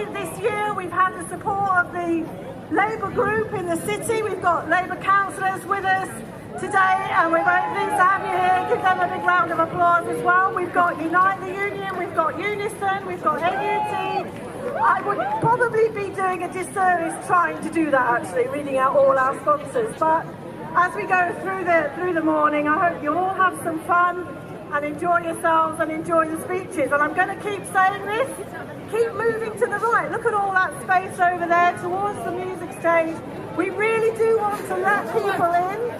brilliant this year. We've had the support of the Labour group in the city. We've got Labour councillors with us today, and we're very pleased to have you here. Give them a big round of applause as well. We've got Unite the Union, we've got Unison, we've got NUT. I would probably be doing a disservice trying to do that, actually, reading out all our sponsors. But as we go through the morning, I hope you all have some fun and enjoy yourselves and enjoy the speeches. And I'm going to keep saying this, keep moving to the right. Look at all that space over there towards the music stage. We really do want to let people in.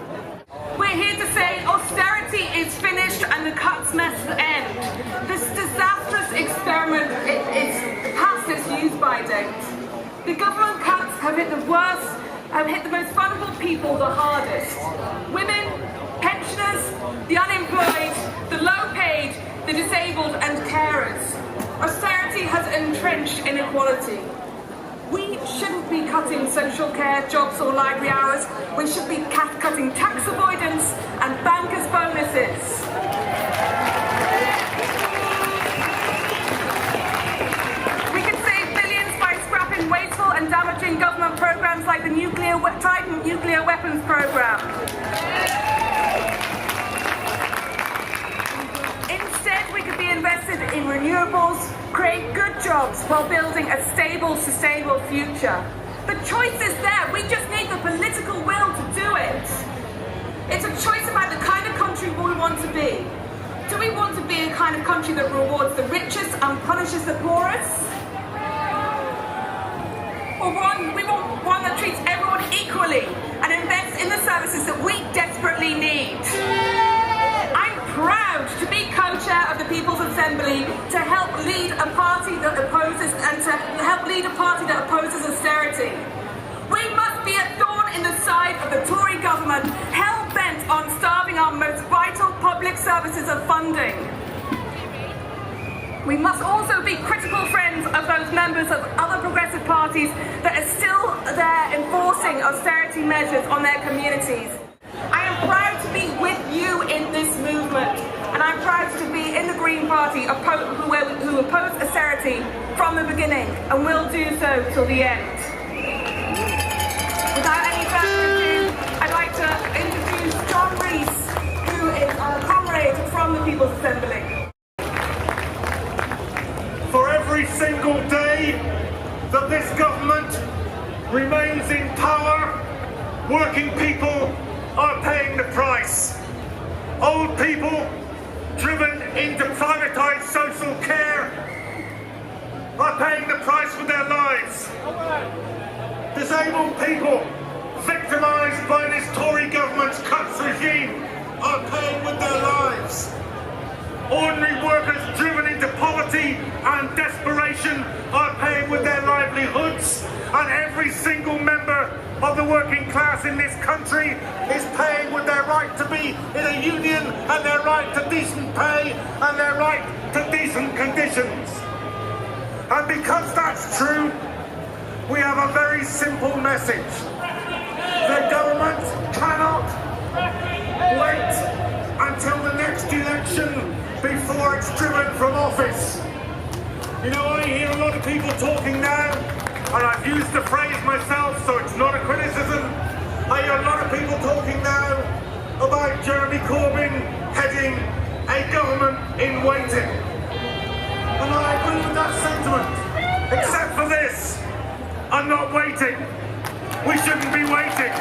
We're here to say austerity is finished and the cuts must end. This disastrous experiment is past its use-by date. The government cuts have hit the worst, have hit the most vulnerable people the hardest. Women, pensioners, the unemployed, the low-paid, the disabled and carers. Austerity has entrenched inequality. We shouldn't be cutting social care, jobs or library hours. We should be cutting tax avoidance and bankers' bonuses. We could save billions by scrapping wasteful and damaging government programs like the Trident nuclear weapons program. Instead, we could be invested in renewables, create good jobs while building a stable, sustainable future. The choice is there. We just need the political will to do it. It's a choice about the kind of country we want to be. Do we want to be a kind of country that rewards the richest and punishes the poorest? Or we want one that treats everyone equally and invests in the services that we desperately need. I'm proud to be co-chair of the People's Assembly to help lead a party that opposes austerity. We must be a thorn in the side of the Tory government, hell-bent on starving our most vital public services of funding. We must also be critical friends of those members of other progressive parties that are still there enforcing austerity measures on their communities. I am proud to be with you in this movement, and I'm proud to be in the Green Party who oppose austerity from the beginning and will do so till the end. Without any further ado, I'd like to introduce John Rees, who is a comrade from the People's Assembly. For every single day that this government remains in power, working people are paying the price. Old people driven into privatised social care are paying the price with their lives. Disabled people victimised by this Tory government's cuts regime are paying with their lives. Ordinary workers driven into poverty and desperation are paying with their livelihoods, and every single member of the working class in this country is paying with their right to be in a union and their right to decent pay and their right to decent conditions. And because that's true, we have a very simple message. The government cannot wait until the next election before it's driven from office. You know, I hear a lot of people talking now, and I've used the phrase myself, so it's not a criticism. I hear a lot of people talking now about Jeremy Corbyn heading a government in waiting. And I agree with that sentiment, except for this. I'm not waiting. We shouldn't be waiting.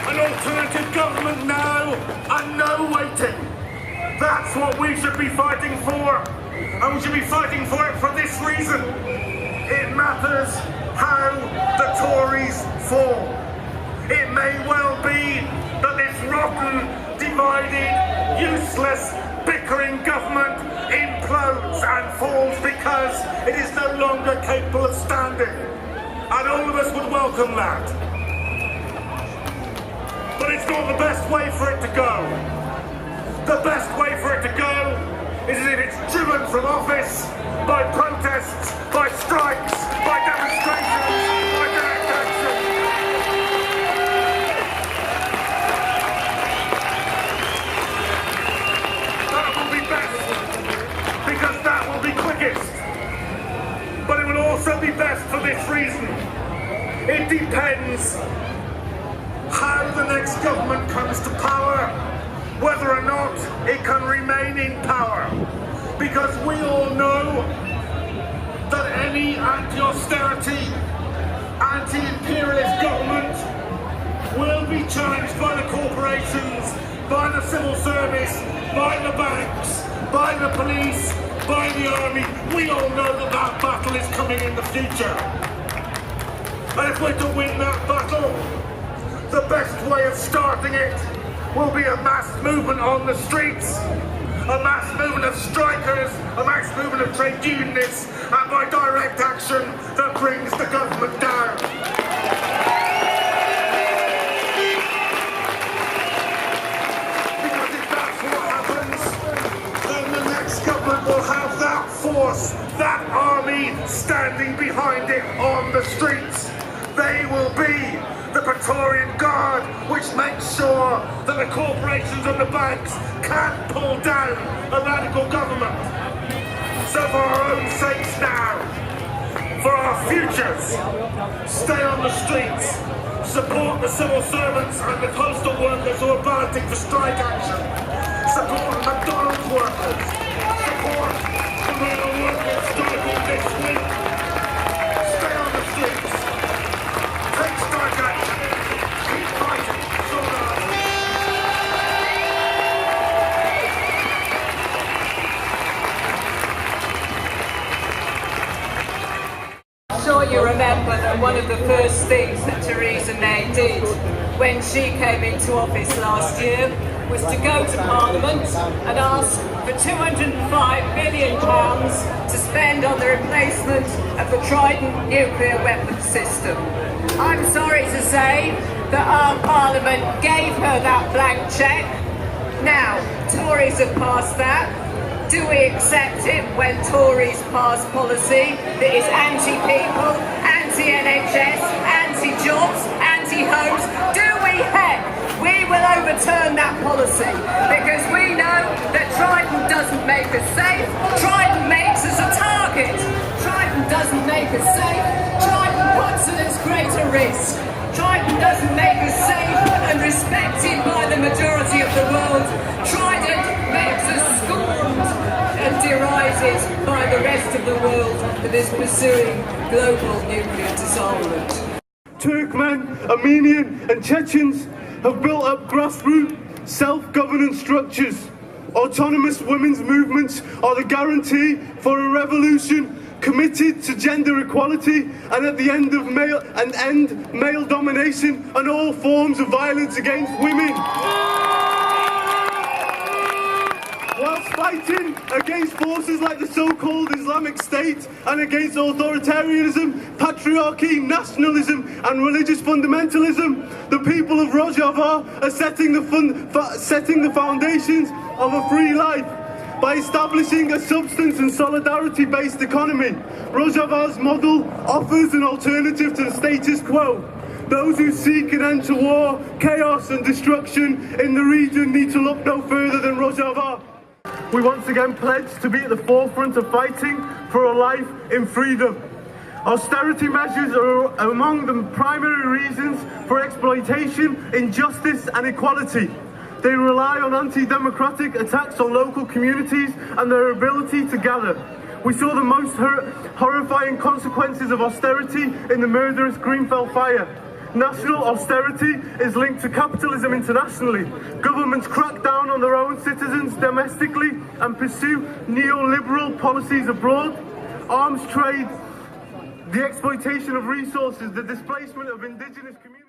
An alternative government now and no waiting. That's what we should be fighting for, and we should be fighting for it for this reason. It matters how the Tories fall. It may well be that this rotten, divided, useless, bickering government implodes and falls because it is no longer capable of standing, and all of us would welcome that. But it's not the best way for it to go. The best way for it to go is if it's driven from office by protests, by strikes, by demonstrations, by direct action. depends how the next government comes to power, whether or not it can remain in power. Because we all know that any anti-austerity, anti-imperialist government will be challenged by the corporations, by the civil service, by the banks, by the police, by the army. We all know that that battle is coming in the future. And if we're to win that battle, the best way of starting it will be a mass movement on the streets, a mass movement of strikers, a mass movement of trade unionists, and by direct action that brings the government down. Because if that's what happens, then the next government will have that force, that army standing behind it on the streets. They will be the Praetorian Guard, which makes sure that the corporations and the banks can't pull down a radical government. So for our own sakes now, for our futures, stay on the streets, support the civil servants and the postal workers who are balloting for strike action, support McDonald's workers, support the rail workers striking this week. Stay on the streets, take strike action, keep fighting, solidarity. Sure you remember that one of the first things that Theresa May did when she came into office last year was to go to Parliament and ask for £205 billion to spend on the replacement of the Trident nuclear weapons system. I'm sorry to say that our Parliament gave her that blank cheque. Now, Tories have passed that. Do we accept it when Tories pass policy that is anti-people, anti-NHS, anti-jobs, anti-homes? Do we? Heck, we will overturn that policy because we know that Trident doesn't make us safe, Trident makes us a target. Trident doesn't make us safe, Trident puts us at greater risk. Trident doesn't make us safe and respected by the majority of the world. Trident makes us scorned and derided by the rest of the world that is pursuing global nuclear disarmament. Turkmen, Armenian and Chechens have built up grassroots self-governance structures. Autonomous women's movements are the guarantee for a revolution committed to gender equality and at the end of male domination and all forms of violence against women. Whilst fighting against forces like the so-called Islamic State and against authoritarianism, patriarchy, nationalism and religious fundamentalism, the people of Rojava are setting the foundations of a free life by establishing a substance and solidarity-based economy. Rojava's model offers an alternative to the status quo. Those who seek an end to war, chaos and destruction in the region need to look no further than Rojava. We once again pledge to be at the forefront of fighting for a life in freedom. Austerity measures are among the primary reasons for exploitation, injustice and equality. They rely on anti-democratic attacks on local communities and their ability to gather. We saw the most horrifying consequences of austerity in the murderous Grenfell fire. National austerity is linked to capitalism internationally. Governments crack down on their own citizens domestically and pursue neoliberal policies abroad. Arms trade, the exploitation of resources, the displacement of indigenous communities.